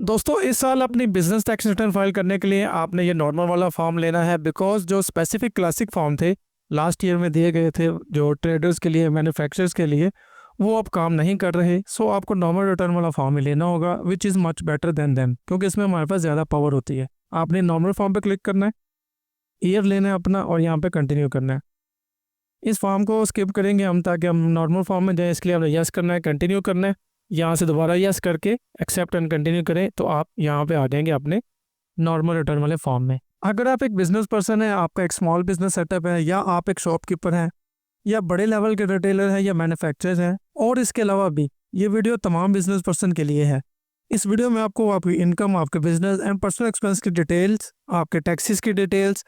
दोस्तों इस साल अपनी बिजनेस टैक्स रिटर्न फाइल करने के लिए आपने ये नॉर्मल वाला फॉर्म लेना है, बिकॉज जो स्पेसिफिक क्लासिक फॉर्म थे लास्ट ईयर में दिए गए थे जो ट्रेडर्स के लिए, मैन्युफैक्चरर्स के लिए, वो अब काम नहीं कर रहे। सो आपको नॉर्मल रिटर्न वाला फॉर्म ही लेना होगा, which is much better than them, क्योंकि इसमें हमारे पास ज़्यादा पावर होती है। आपने नॉर्मल फॉर्म पे क्लिक करना है, ईयर लेना है अपना और यहाँ पे कंटिन्यू करना है। इस फॉर्म को स्किप करेंगे हम ताकि हम नॉर्मल फॉर्म में जाएँ, इसके लिए आपने यस करना है, कंटिन्यू करना है। यहाँ से दोबारा यस करके एक्सेप्ट एंड कंटिन्यू करें तो आप यहाँ पे आ जाएंगे अपने नॉर्मल रिटर्न वाले फॉर्म में। अगर आप एक बिजनेस पर्सन है, आपका एक स्मॉल बिजनेस सेटअप है, या आप एक शॉपकीपर हैं, या बड़े लेवल के रिटेलर हैं, या मैन्युफैक्चरर्स हैं, और इसके अलावा भी ये वीडियो तमाम बिजनेस पर्सन के लिए है। इस वीडियो में आपको आपकी इनकम, आपके बिजनेस एंड पर्सनल एक्सपेंस की डिटेल्स, आपके टैक्सेस की डिटेल्स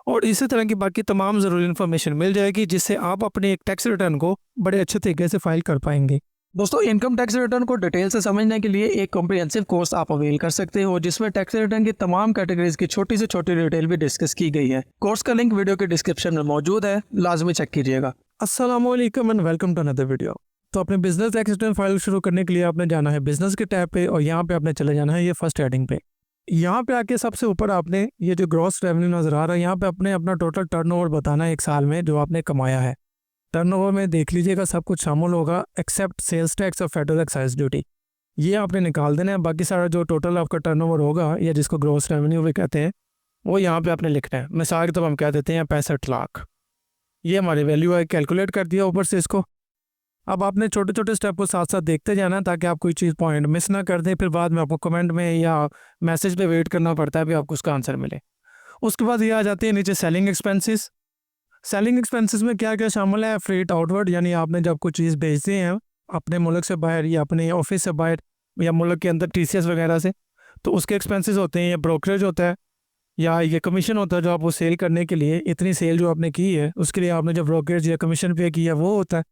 और इसी तरह की बाकी तमाम ज़रूरी इन्फॉर्मेशन मिल जाएगी, जिससे आप अपने एक टैक्स रिटर्न को बड़े अच्छे तरीके से फाइल कर पाएंगे। दोस्तों इनकम टैक्स रिटर्न को डिटेल से समझने के लिए एक कॉम्प्रिहेंसिव कोर्स आप अवेल कर सकते हो, जिसमें टैक्स रिटर्न की तमाम कैटेगरीज की छोटी से छोटी डिटेल भी डिस्कस की गई है। कोर्स का लिंक वीडियो के डिस्क्रिप्शन में मौजूद है, लाजमी चेक कीजिएगा। अस्सलाम वालेकुम and welcome to another video. तो अपने बिजनेस टैक्स रिटर्न फाइल शुरू करने के लिए आपने जाना है बिजनेस के टैब पे, और यहाँ पे आपने चले जाना है ये फर्स्ट हेडिंग पे। यहाँ पे आके सबसे ऊपर आपने ये जो ग्रॉस रेवेन्यू नजर आ रहा है, यहाँ पे आपने अपना टोटल टर्नओवर बताना है एक साल में जो आपने कमाया है। टर्नओवर में देख लीजिएगा सब कुछ शामिल होगा एक्सेप्ट सेल्स टैक्स और फेडरल एक्साइज ड्यूटी, ये आपने निकाल देना है। बाकी सारा जो टोटल आपका टर्नओवर होगा या जिसको ग्रॉस रेवेन्यू भी कहते हैं, वो यहाँ पे आपने लिखना है। मिसाल के तौर हम कह देते हैं 65 लाख, ये हमारी वैल्यू है, कैलकुलेट कर दिया ऊपर से इसको। अब आपने छोटे छोटे स्टेप को साथ साथ देखते जाना ताकि आप कोई चीज़ पॉइंट मिस ना कर दें, फिर बाद में आपको कमेंट में या मैसेज पे वेट करना पड़ता है भी आपको उसका आंसर मिले। उसके बाद ये आ जाती है नीचे सेलिंग एक्सपेंसेस। सेलिंग एक्सपेंसेस में क्या क्या शामिल है? फ्रेट आउटवर्ड, यानी आपने जब कोई चीज़ बेचते हैं अपने मुल्क से बाहर या अपने ऑफिस से बाहर या मुल्क के अंदर टीसीएस वगैरह से, तो उसके एक्सपेंसेस होते हैं। या ब्रोकरेज होता है, या ये कमीशन होता है जो आप वो सेल करने के लिए, इतनी सेल जो आपने की है उसके लिए आपने जो ब्रोकरेज या कमीशन पे किया वो होता है।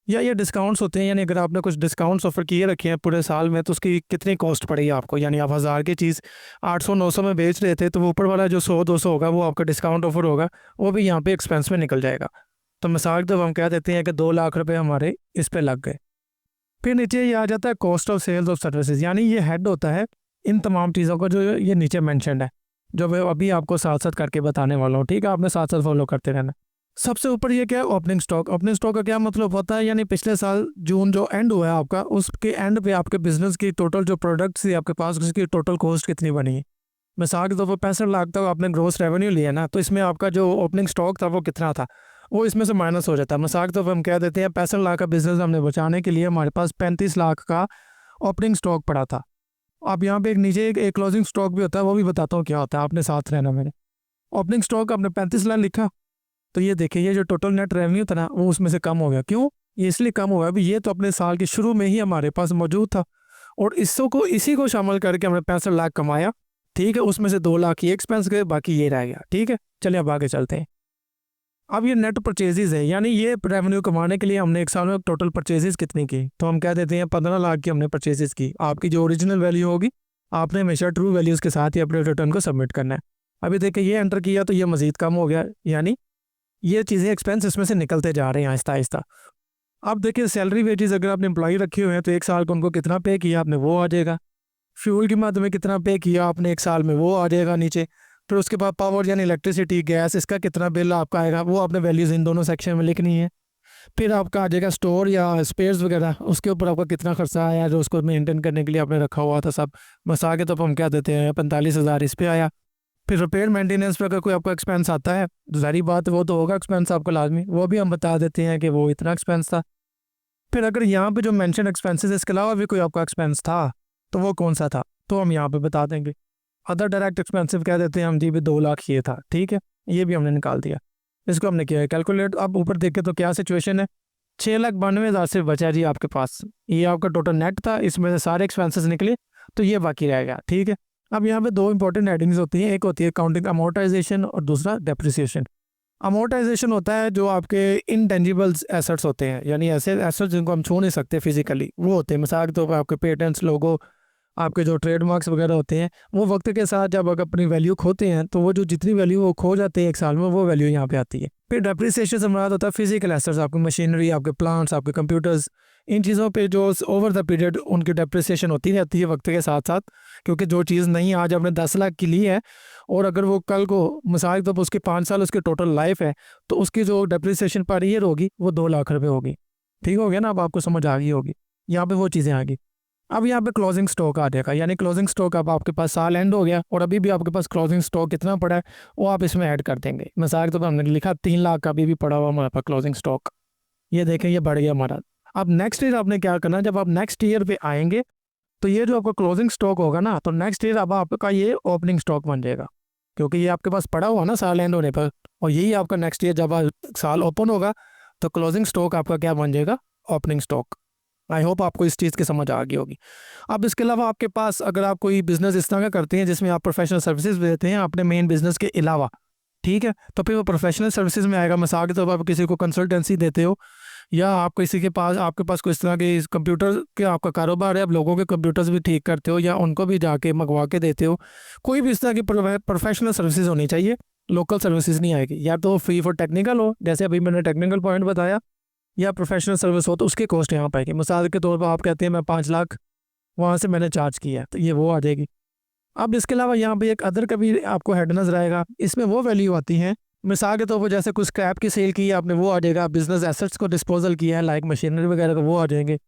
या ये डिस्काउंट्स होते हैं, यानी अगर आपने कुछ डिस्काउंट्स ऑफर किए रखे हैं पूरे साल में तो उसकी कितनी कॉस्ट पड़ेगी आपको। यानी आप 1000 की चीज़ 800-900 में बेच रहे थे, तो वो ऊपर वाला जो 100-200 होगा वो आपका डिस्काउंट ऑफर होगा, वो भी यहाँ पे एक्सपेंस में निकल जाएगा। तो मिसाल जब हम कह देते हैं कि 2 लाख रुपये हमारे इस पर लग गए। फिर नीचे ये आ जाता है cost of sales of services, यानी ये हेड होता है इन तमाम चीज़ों का जो ये नीचे मैंशनड है, जो मैं अभी आपको साथ साथ करके बताने वाला हूँ। ठीक है, आपने साथ साथ फॉलो करते रहना। सबसे ऊपर ये क्या है? Opening stock. ओपनिंग स्टॉक का क्या मतलब होता है? यानी पिछले साल जून जो एंड हुआ है आपका, उसके एंड पे आपके बिजनेस की टोटल जो प्रोडक्ट्स थी आपके पास, उसकी टोटल कॉस्ट कितनी बनी है। मिसाल के तौर पर 65 लाख तक आपने ग्रोस रेवेन्यू लिया ना, तो इसमें आपका जो ओपनिंग स्टॉक था वो कितना था, वो इसमें से माइनस हो जाता है। मिसाल के तौर पर हम कह देते हैं 65 लाख का बिजनेस हमने बचाने के लिए हमारे पास 35 लाख का ओपनिंग स्टॉक पड़ा था। अब यहाँ पे एक नीचे एक क्लोजिंग स्टॉक भी होता है, वो भी बताता हूँ क्या होता है, आपने साथ रहना मेरे। ओपनिंग स्टॉक आपने 35 लाख लिखा, तो ये देखिए ये जो टोटल नेट रेवेन्यू था ना वो उसमें से कम हो गया। क्यों? ये इसलिए कम हुआ अभी, ये तो अपने साल के शुरू में ही हमारे पास मौजूद था, और इसी को शामिल करके हमने 65 लाख कमाया। ठीक है, उसमें से 2 लाख ये एक्सपेंस गए, बाकी ये रह गया। ठीक है, चलिए अब आगे चलते हैं। अब ये नेट परचेजेज है, यानी ये रेवेन्यू कमाने के लिए हमने एक साल में टोटल परचेजेज कितनी की, तो हम कह देते हैं 15 लाख की हमने परचेजेज की। आपकी जो ओरिजिनल वैल्यू होगी आपने हमेशा ट्रू वैल्यूज़ के साथ ही अपने रिटर्न को सबमिट करना है। अभी देखिए ये एंटर किया तो ये मज़ीद कम हो गया, यानी ये चीज़ें एक्सपेंस इसमें से निकलते जा रहे हैं आहिस्ता आहिस्ता। अब देखिए सैलरी वेजेस, अगर आपने एम्प्लॉई रखे हुए हैं तो एक साल को उनको कितना पे किया आपने वो आ जाएगा। फ्यूल की मद में कितना पे किया आपने एक साल में वो आ जाएगा नीचे। फिर उसके बाद पावर यानी इलेक्ट्रिसिटी, गैस, इसका कितना बिल आपका आएगा वो आपने वैल्यूज़ इन दोनों सेक्शन में लिखनी है। फिर आपका आ जाएगा स्टोर या स्पेयर्स वगैरह, उसके ऊपर आपका कितना खर्चा आया जो उसको मेंटेन करने के लिए आपने रखा हुआ था सब। मसा के तो हम क्या देते हैं 45,000 इस पर आया। फिर रिपेयर मेंटेनेंस पे अगर कोई आपका एक्सपेंस आता है तो जारी बात वो तो होगा एक्सपेंस आपको लाजमी, वो भी हम बता देते हैं कि वो इतना एक्सपेंस था। फिर अगर यहाँ पे जो मेंशन एक्सपेंसेस इसके अलावा भी कोई आपका एक्सपेंस था तो वो कौन सा था, तो हम यहाँ पे बता देंगे। अदर डायरेक्ट एक्सपेंसिव कह देते हैं हम जी भी 2 लाख ये था। ठीक है, ये भी हमने निकाल दिया, इसको हमने किया है कैलकुलेट। अब ऊपर देखें तो क्या सिचुएशन है, 6,92,000 से बचा जी आपके पास। ये आपका टोटल नेट था, इसमें से सारे एक्सपेंसेस निकले तो ये बाकी रह गया। ठीक है, अब यहाँ पे 2 इंपॉर्टेंट हेडिंग्स होती हैं, एक होती है काउंटिंग अमोर्टाइजेशन और दूसरा डेप्रिसिएशन। अमोर्टाइजेशन होता है जो आपके इनटेंजिबल्स एसेट्स होते हैं, यानी ऐसे एसेट्स जिनको हम छू नहीं सकते फिजिकली, वो होते हैं। मिसाल के तौर पर आपके पेटेंट्स, लोगो, आपके जो ट्रेडमार्क्स वगैरह होते हैं वो वक्त के साथ जब अगर अपनी वैल्यू खोते हैं तो वो जो जितनी वैल्यू वो खो जाते हैं एक साल में वो वैल्यू यहाँ पे आती है। फिर डेप्रिसिएशन से मुराद होता है फिजिकल एसेट्स, आपकी मशीनरी, आपके प्लांट्स, आपके कंप्यूटर्स, इन चीज़ों पे जो ओवर द पीरियड उनकी डेप्रिसिएशन होती रहती है वक्त के साथ साथ। क्योंकि जो चीज़ नहीं आज आपने 10 लाख की ली है और अगर वो कल को मिसाल तो उसके 5 साल उसकी टोटल लाइफ है तो उसकी जो डेप्रिसिएशन पर ईयर होगी वो 2 लाख रुपये होगी। ठीक हो गया ना, अब आपको समझ आ गई होगी, यहाँ पे वो चीज़ें आ गई। अब यहाँ पे क्लोजिंग स्टॉक आ जाएगा, यानी क्लोजिंग स्टॉक अब आपके पास साल एंड हो गया और अभी भी आपके पास क्लोजिंग स्टॉक कितना पड़ा है वो आप इसमें ऐड कर देंगे। मिसाल तो हमने लिखा 3 लाख का अभी भी पड़ा हुआ हमारे पास क्लोजिंग स्टॉक, ये देखें ये बढ़ गया हमारा। अब नेक्स्ट ईयर आपने क्या करना है, जब आप नेक्स्ट ईयर पे आएंगे तो ये जो आपका क्लोजिंग स्टॉक होगा ना तो नेक्स्ट ईयर अब आपका ये ओपनिंग स्टॉक बन जाएगा, क्योंकि ये आपके पास पड़ा हुआ ना साल एंड होने पर, और यही आपका नेक्स्ट ईयर जब साल ओपन होगा तो क्लोजिंग स्टॉक आपका क्या बन जाएगा, ओपनिंग स्टॉक। आई होप आपको इस चीज़ की समझ आ गई होगी। अब इसके अलावा आपके पास अगर आप कोई बिज़नेस इस तरह का करते हैं जिसमें आप प्रोफेशनल सर्विसेज देते हैं अपने मेन बिज़नेस के अलावा, ठीक है, तो फिर वो प्रोफेशनल सर्विसेज में आएगा। मिसाल के तौर पर आप किसी को कंसल्टेंसी देते हो या आप किसी के पास आपके पास कोई इस तरह के कंप्यूटर के आपका कारोबार है, आप लोगों के कंप्यूटर्स भी ठीक करते हो या उनको भी जाके मंगवा के देते हो, कोई भी इस तरह की प्रोफेशनल सर्विसेज होनी चाहिए, लोकल सर्विसेज नहीं आएगी। या तो फ्री फॉर टेक्निकल हो जैसे अभी मैंने टेक्निकल पॉइंट बताया, या प्रोफेशनल सर्विस हो तो उसकी कॉस्ट यहाँ पाएगी। मिसाल के तौर पर आप कहते हैं मैं 5 लाख वहाँ से मैंने चार्ज किया है तो ये वो आ जाएगी। अब इसके अलावा यहाँ पे एक अदर का भी आपको हेड नजर आएगा, इसमें वो वैल्यू आती है मिसाल के तौर पर जैसे कुछ स्क्रैप की सेल की है आपने वो आ जाएगा, बिजनेस एसेट्स को डिस्पोजल किया है लाइक मशीनरी वगैरह का वो आ जाएंगे,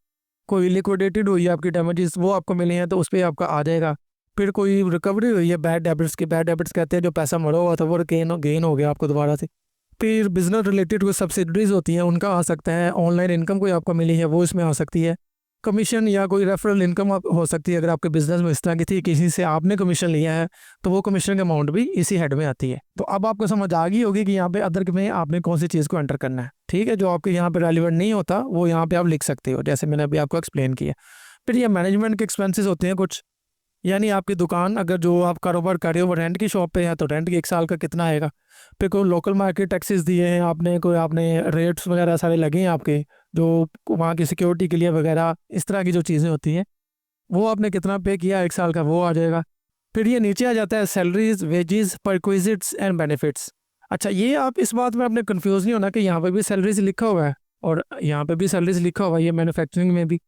कोई लिक्विडेटेड हुई है आपकी डैमेजेस वो आपको मिले हैं तो उस पर आपका आ जाएगा। फिर कोई रिकवरी हुई है बैड डेबिट्स की, बैड डेबिट्स कहते हैं जो पैसा मरा हुआ था वो गेन हो गया आपको दोबारा से। फिर बिजनेस रिलेटेड कोई सब्सिडरीज होती हैं उनका आ सकता है, ऑनलाइन इनकम कोई आपको मिली है वो इसमें आ सकती है, कमीशन या कोई रेफरल इनकम हो सकती है अगर आपके बिजनेस में इस तरह की थी किसी से आपने कमीशन लिया है तो वो कमीशन का अमाउंट भी इसी हेड में आती है। तो अब आपको समझ आ गई होगी कि यहाँ पे अदर में आपने कौन सी चीज़ को एंटर करना है। ठीक है, जो आपके यहाँ पे रेलिवेंट नहीं होता वो यहाँ पे आप लिख सकते हो जैसे मैंने अभी आपको एक्सप्लेन किया। फिर ये मैनेजमेंट के एक्सपेंसेस होते हैं कुछ, यानी आपकी दुकान अगर जो आप कारोबार कर रहे हो वो रेंट की शॉप पे है तो रेंट की 1 साल का कितना आएगा। फिर कोई लोकल मार्केट टैक्सेस दिए हैं आपने, कोई आपने रेट्स वगैरह सारे लगे हैं आपके जो वहाँ की सिक्योरिटी के लिए वगैरह, इस तरह की जो चीज़ें होती हैं वो आपने कितना पे किया 1 साल का वो आ जाएगा। फिर ये नीचे आ जाता है salaries, wages, perquisites and benefits. अच्छा, ये आप इस बात में आपने कन्फ्यूज़ नहीं होना कि यहाँ पर भी सैलरीज लिखा हुआ है और यहाँ पर भी सैलरीज लिखा हुआ है, ये मैन्युफैक्चरिंग में भी।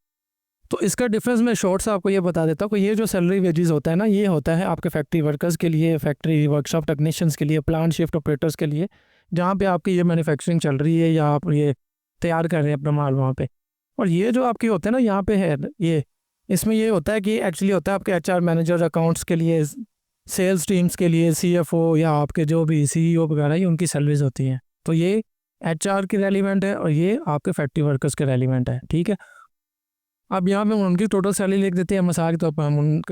तो इसका डिफरेंस मैं शॉर्ट से आपको ये बता देता हूँ कि ये जो सैलरी वेजेस होता है ना ये होता है आपके फैक्ट्री वर्कर्स के लिए, फैक्ट्री वर्कशॉप टेक्नीशियंस के लिए, प्लांट शिफ्ट ऑपरेटर्स के लिए, जहाँ पे आपकी ये मैन्युफैक्चरिंग चल रही है या आप ये तैयार कर रहे हैं अपना माल वहाँ पे। और ये जो आपके होते हैं ना यहाँ पे है ये, इसमें ये होता है कि एक्चुअली होता है आपके HR मैनेजर, अकाउंट्स के लिए, सेल्स टीम्स के लिए, CFO या आपके जो भी CEO वगैरह ये उनकी सैलरीज होती हैं। तो ये HR की रेलिवेंट है और ये आपके फैक्ट्री वर्कर्स के रेलिवेंट है। ठीक है, अब यहाँ पे उनकी टोटल सैलरी लिख देते हैं मिसाल के तौर पर,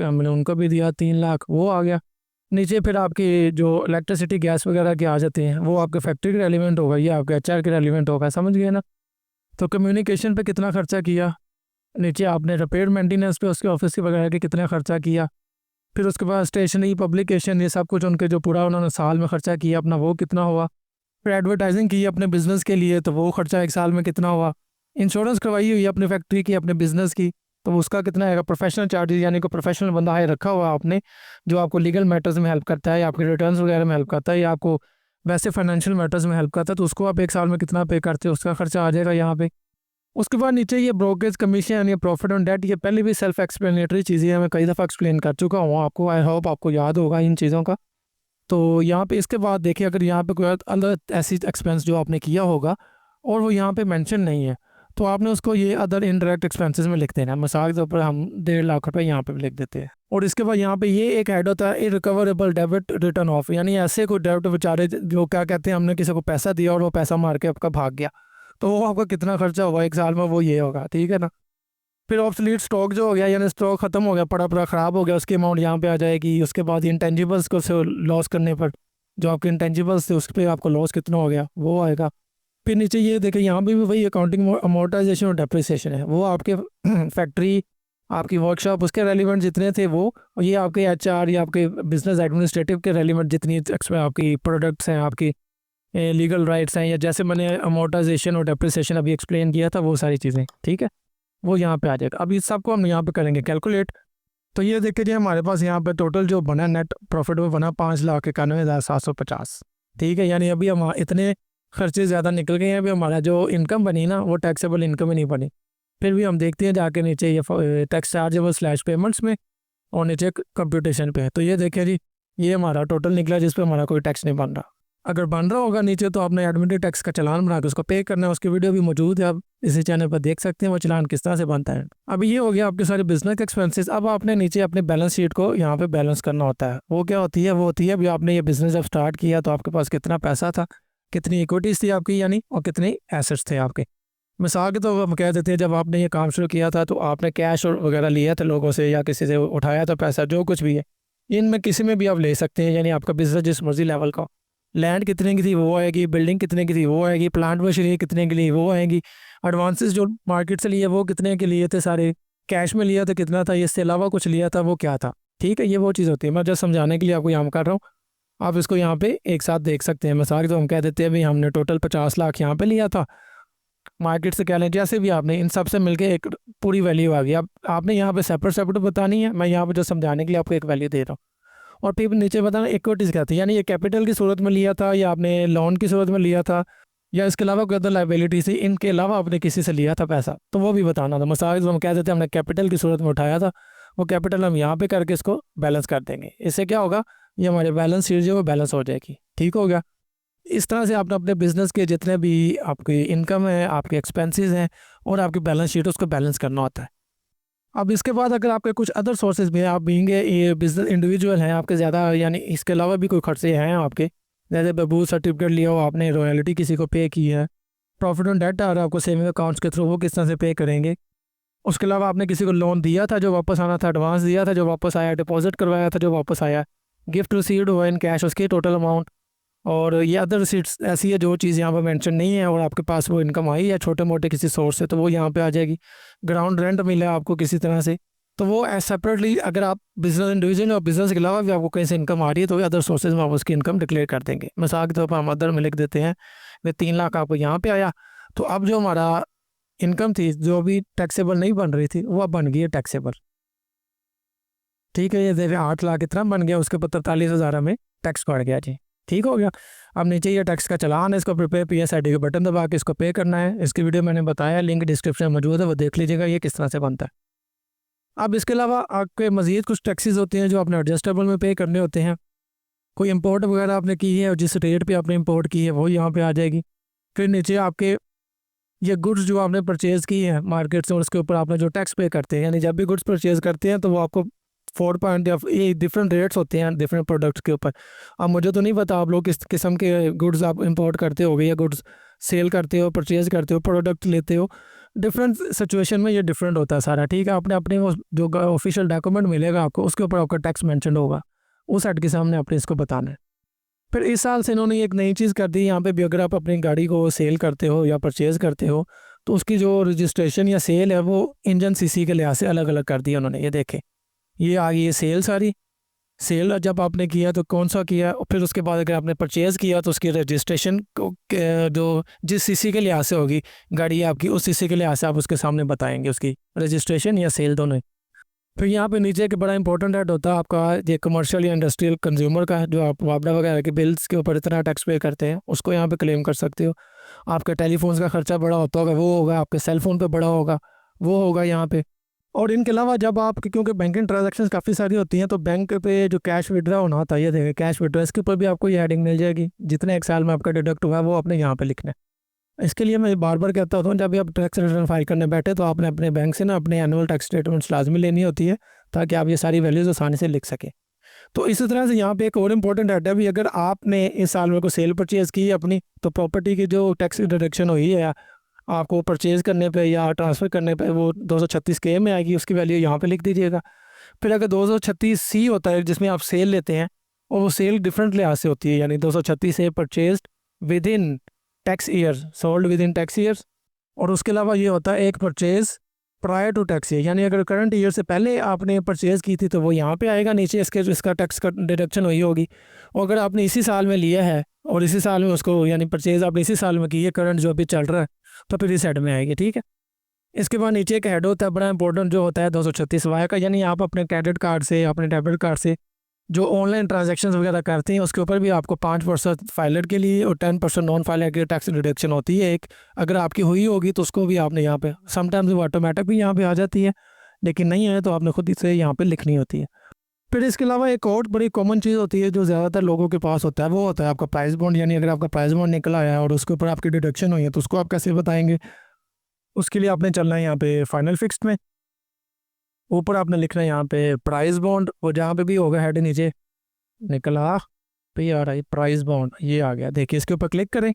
हमने उनको भी दिया 3 लाख वो आ गया। नीचे फिर आपकी जो इलेक्ट्रिसिटी गैस वगैरह के आ जाते हैं वो आपके फैक्ट्री के रेलिवेंट होगा, ये आपके HR के रेलिवेंट होगा, समझ गए ना। तो कम्युनिकेशन पे कितना खर्चा किया, नीचे आपने रिपेयर मेंटेनेंस पे उसके ऑफिस के वगैरह के कितना खर्चा किया, फिर उसके बाद स्टेशनरी, पब्लिकेशन, ये सब कुछ उनके जो पूरा उन्होंने साल में खर्चा किया अपना वो कितना हुआ। फिर एडवर्टाइजिंग की अपने बिजनेस के लिए तो वो खर्चा 1 साल में कितना हुआ। इंश्योरेंस करवाई हुई है अपने फैक्ट्री की, अपने बिजनेस की, तो उसका कितना आएगा। प्रोफेशनल चार्जेस, यानी कोई प्रोफेशनल बंदा है रखा हुआ आपने जो आपको लीगल मैटर्स में हेल्प करता है या आपके रिटर्न्स वगैरह में हेल्प करता है या आपको वैसे फाइनेंशियल मैटर्स में हेल्प करता है, तो उसको आप 1 साल में कितना पे करते हो उसका खर्चा आ जाएगा यहाँ पे। उसके बाद नीचे ये ब्रोकरेज कमीशन, ये प्रॉफिट ऑन डेट, ये पहले भी सेल्फ एक्सप्लेनेटरी चीज़ें हैं, मैं कई दफ़ा एक्सप्लेन कर चुका हूँ आपको, आई होप आपको याद होगा इन चीज़ों का। तो यहाँ पे इसके बाद देखिए अगर यहाँ पे कोई अलग ऐसी एक्सपेंस जो आपने किया होगा और वो यहाँ पे मेंशन नहीं है तो आपने उसको ये अदर इनडायरेक्ट एक्सपेंसेस में लिख देना है। मिसाल के ऊपर हम 1.5 लाख रुपए यहाँ पे लिख देते हैं। और इसके बाद यहाँ पे ये एक ऐड होता है इरिकवरेबल डेबिट रिटर्न ऑफ, यानी ऐसे कोई डेबिट बेचारे जो क्या कहते हैं हमने किसी को पैसा दिया और वो पैसा मार के आपका भाग गया तो वो आपका कितना खर्चा होगा 1 साल में वो ये होगा। ठीक है ना। फिर ऑब्सोलीट स्टॉक जो हो गया यानी स्टॉक ख़त्म हो गया, पड़ा ख़राब हो गया, उसकी अमाउंट यहाँ पे आ जाएगी। उसके बाद इंटेंजिबल्स को से लॉस करने पर जो आपके इंटेंजिबल्स थे उस पर आपको लॉस कितना हो गया वो आएगा। फिर नीचे ये देखें यहाँ पे भी वही अकाउंटिंग अमोर्टाइजेशन और डेप्रिसिएशन है, वो आपके फैक्ट्री, आपकी वर्कशॉप, उसके रेलिवेंट जितने थे वो, और ये आपके HR या आपके बिजनेस एडमिनिस्ट्रेटिव के रेलिवेंट जितनी आपकी प्रोडक्ट्स हैं, आपकी लीगल राइट्स हैं, या जैसे मैंने अमोर्टाइजेशन और डेप्रिसिएशन अभी एक्सप्लेन किया था वो सारी चीज़ें। ठीक है, वो यहाँ पे आ जाएगा। अब इस सबको हम यहाँ पे करेंगे कैलकुलेट। तो ये देख के जी हमारे पास यहाँ पे टोटल जो बना नेट प्रॉफिट वो बना 5,91,750। ठीक है, यानी अभी हम इतने खर्चे ज़्यादा निकल गए हैं, अभी हमारा जो इनकम बनी ना वो टैक्सेबल इनकम ही नहीं बनी। फिर भी हम देखते हैं जाके नीचे ये टैक्स चार्जेबल स्लैश पेमेंट्स में और नीचे कंप्यूटेशन पे है। तो ये देखिए जी, ये हमारा टोटल निकला जिस पे हमारा कोई टैक्स नहीं बन रहा। अगर बन रहा होगा नीचे तो आपने एडमिटेड टैक्स का चालान बना के उसको पे करना है। उसकी वीडियो भी मौजूद है, आप इसी चैनल पर देख सकते हैं वो चालान किस तरह से बनता है। अब ये हो गया आपके सारे बिजनेस एक्सपेंसेस। अब आपने नीचे अपने बैलेंस शीट को यहाँ पे बैलेंस करना होता है। वो क्या होती है? वो होती है अभी आपने ये बिजनेस जब स्टार्ट किया तो आपके पास कितना पैसा था, कितनी इक्विटीज थी आपकी यानी, और कितने एसेट्स थे आपके। मिसाल के तो हम कह देते हैं जब आपने ये काम शुरू किया था तो आपने कैश और वगैरह लिया था लोगों से या किसी से उठाया था पैसा, जो कुछ भी है इनमें किसी में भी आप ले सकते हैं। यानी आपका बिजनेस जिस मर्जी लेवल का, लैंड कितने की थी वो आएगी, बिल्डिंग कितने की थी वो आएगी, प्लांट मशीनरी कितने के लिए वो आएगी, एडवांसेस जो मार्केट से लिए वो कितने के लिए थे, सारे कैश में लिया था कितना था, इससे अलावा कुछ लिया था वो क्या था। ठीक है, ये वो चीज़ होती है। मैं जस्ट समझाने के लिए आपको यहाँ कर रहा हूँ, आप इसको यहाँ पे एक साथ देख सकते हैं। मिसाल तो हम कह देते हैं भाई हमने टोटल 50 लाख यहाँ पे लिया था, मार्केट से कह लें जैसे भी आपने, इन सब से मिलके एक पूरी वैल्यू आ गई। अब आपने यहाँ पे सेपरेट बतानी है, मैं यहाँ पे जो समझाने के लिए आपको एक वैल्यू दे रहा हूँ। और फिर नीचे बताना इक्विटीज़ क्या थी, यानी ये कैपिटल की सूरत में लिया था या आपने लोन की सूरत में लिया था या इसके अलावा कोई अदर लाइबिलिटी थी, इनके अलावा आपने किसी से लिया था पैसा, तो वो भी बताना था। मिसाल हम कह देते हैं हमने कैपिटल की सूरत में उठाया था, वो कैपिटल हम यहाँ पे करके इसको बैलेंस कर देंगे। इससे क्या होगा, ये हमारे बैलेंस शीट जो है बैलेंस हो जाएगी। ठीक हो गया। इस तरह से आपने अपने बिजनेस के जितने भी आपकी इनकम है, आपके एक्सपेंसेस हैं और आपकी बैलेंस शीट उसको बैलेंस करना होता है। अब इसके बाद अगर आपके कुछ अदर सोर्सेज भी हैं, आप बीइंग ये बिजनेस इंडिविजुअल हैं, आपके ज़्यादा यानी इसके अलावा भी कोई खर्चे हैं आपके, जैसे बबूल सर्टिफिकेट लिया हो आपने, रॉयल्टी किसी को पे की है, प्रॉफिट ऑन डेट आ रहा है आपको सेविंग अकाउंट्स के थ्रू, वो किस तरह से पे करेंगे। उसके अलावा आपने किसी को लोन दिया था जो वापस आना था, एडवांस दिया था जो वापस आया, डिपॉजिट करवाया था जो वापस आया, गिफ्ट रिसीव्ड हुआ इन कैश उसकी टोटल अमाउंट, और ये अदर रिसीट्स ऐसी है जो चीज़ यहाँ पर मेंशन नहीं है और आपके पास वो इनकम आई है छोटे मोटे किसी सोर्स से, तो वो यहाँ पे आ जाएगी। ग्राउंड रेंट मिला आपको किसी तरह से, तो वो सेपरेटली अगर आप बिजनेस इंडिविजुअल और बिजनेस के अलावा भी आपको कहीं से इनकम आ रही है तो अदर सोर्सेज में आप उसकी इनकम डिक्लेयर कर देंगे। मिसाल के तौर पर हम अदर में लिख देते हैं वे 3 लाख आपको यहाँ पे आया, तो अब जो हमारा इनकम थी जो अभी टैक्सेबल नहीं बन रही थी वो अब बन गई है टैक्सेबल। ठीक है, ये देखिए 8 लाख इतना बन गया, उसके ऊपर 43,000 हमें टैक्स पड़ गया जी। ठीक हो गया। अब नीचे ये टैक्स का चालान है, इसको प्रिपेयर PSID का बटन दबा के इसको पे करना है। इसकी वीडियो मैंने बताया, लिंक डिस्क्रिप्शन में मौजूद है, वो देख लीजिएगा ये किस तरह से बनता है। अब इसके अलावा आपके मज़ीद कुछ टैक्सेस होते हैं जो आपने एडजस्टेबल में पे करने होते हैं। कोई इंपोर्ट वगैरह आपने की है और जिस रेट पे आपने इंपोर्ट की है वो यहाँ पे आ जाएगी। फिर नीचे आपके ये गुड्स जो आपने परचेज़ की है मार्केट से और उसके ऊपर आपने जो टैक्स पे करते हैं, यानी जब भी गुड्स परचेज़ करते हैं तो वो आपको 4 पॉइंट या ये डिफरेंट रेट्स होते हैं डिफरेंट प्रोडक्ट्स के ऊपर। अब मुझे तो नहीं पता आप लोग किस किस्म के गुड्स आप इंपोर्ट करते हो या गुड्स सेल करते हो, परचेज़ करते हो, प्रोडक्ट लेते हो, डिफरेंट सिचुएशन में ये डिफरेंट होता है सारा। ठीक है, आपने अपने वो जो ऑफिशियल डॉक्यूमेंट मिलेगा आपको उसके ऊपर आपका टैक्स मेंशन होगा, उस साइड के सामने आपने इसको बताना है। फिर इस साल से इन्होंने एक नई चीज़ कर दी, यहाँ पे भी अगर आप अपनी गाड़ी को सेल करते हो या परचेज़ करते हो तो उसकी जो रजिस्ट्रेशन या सेल है वो इंजन सीसी के लिहाज से अलग अलग कर दिया उन्होंने। ये देखें, ये आ गई है सेल सारी। सेल जब आपने किया तो कौन सा किया, और फिर उसके बाद अगर आपने परचेज़ किया तो उसकी रजिस्ट्रेशन को जो जिस सीसी के लिहाज से होगी गाड़ी आपकी, उस सीसी के लिहाज से आप उसके सामने बताएंगे उसकी रजिस्ट्रेशन या सेल दोनों ही। फिर यहाँ पे नीचे एक बड़ा इंपॉर्टेंट ऐड होता है आपका ये कमर्शियल या इंडस्ट्रियल कंज्यूमर का, जो आप वापडा वगैरह के बिल्स के ऊपर इतना टैक्स पे करते हैं उसको यहाँ पे क्लेम कर सकते हो। आपके टेलीफोन्स का खर्चा बड़ा होता होगा वो होगा, आपके सेलफोन पे बड़ा होगा वो होगा यहाँ पे। और इनके अलावा जब आप, क्योंकि बैंकिंग ट्रांजैक्शंस काफ़ी सारी होती हैं तो बैंक पे जो कैश विड्रा होना होता है, ये देखें कैश विड्रा, इसके ऊपर भी आपको ये हेडिंग मिल जाएगी, जितने एक साल में आपका डिडक्ट हुआ है वो आपने यहाँ पे लिखना है। इसके लिए मैं बार बार कहता हूँ जब भी आप टैक्स रिटर्न फाइल करने बैठे तो आपने अपने बैंक से ना अपने एनुअल टैक्स स्टेटमेंट्स लाजमी लेनी होती है ताकि आप ये सारी वैल्यूज़ आसानी से लिख सकें। तो इसी तरह से यहाँ पे एक और इम्पोर्टेंट ऐड है भी, अगर आपने इस साल में कोई सेल परचेज़ की है अपनी तो प्रॉपर्टी की जो टैक्स डिडक्शन हुई है आपको परचेज़ करने पे या ट्रांसफ़र करने पे वो 236K में आएगी, उसकी वैल्यू यहाँ पे लिख दीजिएगा। फिर अगर 236C होता है जिसमें आप सेल लेते हैं और वो सेल डिफरेंट लिहाज से होती है, यानी 236A purchased within tax years, sold within tax years, और उसके अलावा ये होता है एक purchase prior to tax year, यानी अगर करंट ईयर से पहले आपने परचेज़ की थी तो वो यहाँ पे आएगा नीचे इसका टैक्स का डिडक्शन हुई होगी। और अगर आपने इसी साल में लिया है और इसी साल में उसको यानी परचेज़ आपने इसी साल में की है करंट जो अभी चल रहा है तो फिर इस साइड में आएगी। ठीक है, इसके बाद नीचे एक हेड होता है बड़ा इंपॉर्टेंट जो होता है 236 वाई का, यानी आप अपने क्रेडिट कार्ड से अपने डेबिट कार्ड से जो ऑनलाइन ट्रांजैक्शंस वगैरह करते हैं उसके ऊपर भी आपको 5% फाइलर के लिए और 10% नॉन फाइलर की टैक्स डिडक्शन होती है एक। अगर आपकी हुई होगी तो उसको भी आपने यहाँ पे समटाइम्स वो ऑटोमेटिक भी यहाँ पे आ जाती है, लेकिन नहीं है तो आपने खुद से यहाँ पे लिखनी होती है। फिर इसके अलावा एक और बड़ी कॉमन चीज़ होती है जो ज़्यादातर लोगों के पास होता है, वो होता है आपका प्राइस बॉन्ड। यानी अगर आपका प्राइस बॉन्ड निकला है और उसके ऊपर आपकी डिडक्शन हुई है तो उसको आप कैसे बताएंगे। उसके लिए आपने चलना है यहाँ पे फाइनल फिक्स्ड में, ऊपर आपने लिखना है यहाँ पे प्राइस बॉन्ड, वो जहाँ पे भी होगा हेड नीचे निकला पे आ रहा है प्राइस बॉन्ड, ये आ गया। देखिए इसके ऊपर क्लिक करें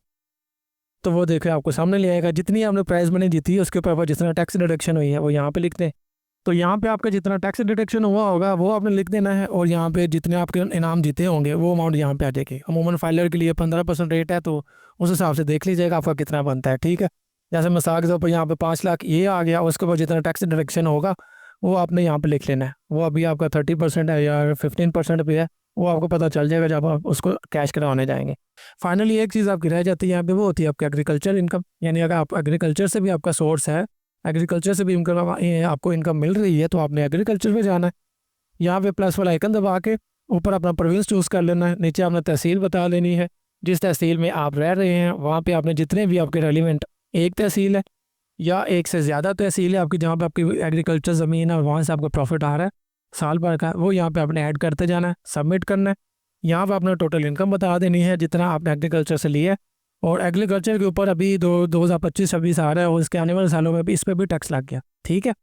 तो वो देखिए आपको सामने ले आएगा जितनी आपने प्राइस मनी जीती है उसके ऊपर जितना टैक्स डिडक्शन हुई है वो यहाँ पे लिख दें। तो यहाँ पे आपका जितना टैक्स डिडक्शन हुआ होगा वो आपने लिख देना है, और यहाँ पे जितने आपके इनाम जीते होंगे वो अमाउंट यहाँ पे आ जाएगी। अमूमन फाइलर के लिए 15% रेट है तो उस हिसाब से देख लीजिएगा आपका कितना बनता है, ठीक है। जैसे मिसाल के तौर पर यहाँ पे 5 लाख ये आ गया, उसके बाद जितना टैक्स डिडक्शन होगा वो आपने यहाँ पे लिख लेना है। वो अभी आपका 30% है या 15% भी है, वो आपको पता चल जाएगा जब आप उसको कैश करवाने जाएंगे। फाइनली एक चीज़ आपकी रह जाती है यहाँ पे, वो होती है आपकी एग्रीकल्चर इनकम। यानी अगर आप एग्रीकल्चर से भी आपका सोर्स है, एग्रीकल्चर से भी इनकम आपको इनकम मिल रही है तो आपने एग्रीकल्चर में जाना है। यहाँ पे प्लस वाला आइकन दबा के ऊपर अपना प्रोविंस चूज़ कर लेना है, नीचे आपने तहसील बता लेनी है जिस तहसील में आप रह रहे हैं। वहाँ पे आपने जितने भी आपके रेलिवेंट एक तहसील है या एक से ज़्यादा तहसील है आपकी जहाँ पे आपकी एग्रीकल्चर ज़मीन है और वहाँ से आपका प्रॉफिट आ रहा है साल भर का, वो यहाँ पे आपने ऐड करते जाना है, सबमिट करना है। यहाँ पे आपने टोटल इनकम बता देनी है जितना आपने एग्रीकल्चर से लिया है, और एग्रीकल्चर के ऊपर अभी 2025-26 आ रहा है और इसके आने वाले सालों में भी इस पर भी टैक्स लग गया, ठीक है।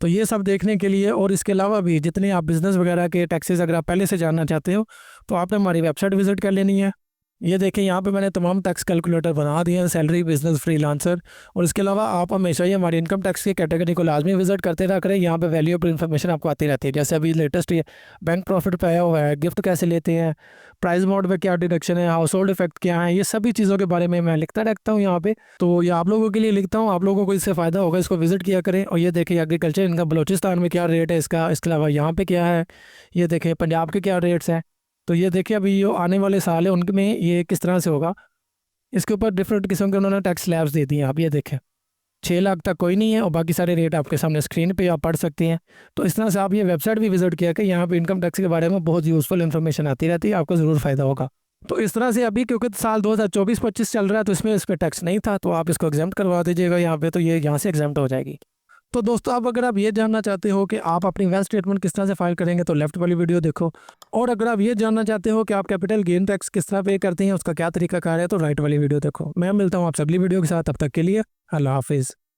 तो ये सब देखने के लिए और इसके अलावा भी जितने आप बिज़नेस वगैरह के टैक्सेस अगर आप पहले से जानना चाहते हो तो आपने हमारी वेबसाइट विज़िट कर लेनी है। ये देखें यहाँ पे मैंने तमाम टैक्स कैलकुलेटर बना दिए हैं, सैलरी, बिजनेस, फ्रीलांसर। और इसके अलावा आप हमेशा ही हमारी इनकम टैक्स की कैटेगरी को लाजमी विजिट करते रहा करें। यहाँ पे वैल्यूएबल इन्फॉर्मेशन आपको आती रहती है, जैसे अभी लेटेस्ट ये बैंक प्रॉफिट पे आया हुआ है, गिफ्ट कैसे लेते हैं, प्राइस मोड में क्या डिडक्शन है, हाउस होल्ड इफेक्ट क्या है, ये सभी चीज़ों के बारे में मैं लिखता रहता हूँ यहाँ पे। तो ये आप लोगों के लिए लिखता हूँ, आप लोगों को इससे फ़ायदा होगा, इसको विजिट किया करें। और ये देखिए एग्रीकल्चर इनकम बलूचिस्तान में क्या रेट है इसका, इसके अलावा यहाँ पे क्या है, ये देखें पंजाब के क्या रेट्स हैं। तो ये देखिए अभी जो आने वाले साल है उनमें ये किस तरह से होगा, इसके ऊपर डिफरेंट किस्म के उन्होंने टैक्स स्लैब्स दे दिए हैं। आप ये देखें 6 लाख तक कोई नहीं है और बाकी सारे रेट आपके सामने स्क्रीन पे आप पढ़ सकते हैं। तो इस तरह से आप ये वेबसाइट भी विजिट किया कि यहाँ पे इनकम टैक्स के बारे में बहुत यूज़फुल इन्फॉर्मेशन आती रहती है, आपको ज़रूर फ़ायदा होगा। तो इस तरह से अभी क्योंकि साल 2024-25 चल रहा है तो इसमें इस पर टैक्स नहीं था, तो आप इसको एग्जाम्प्ट करवा दीजिएगा यहाँ पे, तो ये यहाँ से एग्जाम्प्ट हो जाएगी। तो दोस्तों अब अगर आप ये जानना चाहते हो कि आप अपनी वेल्थ स्टेटमेंट किस तरह से फाइल करेंगे तो लेफ्ट वाली वीडियो देखो, और अगर आप ये जानना चाहते हो कि आप कैपिटल गेन टैक्स किस तरह पे करते हैं उसका क्या तरीका कार है तो राइट वाली वीडियो देखो। मैं मिलता हूँ आपसे अगली वीडियो के साथ, तब तक के लिए अल्लाह हाफिज़।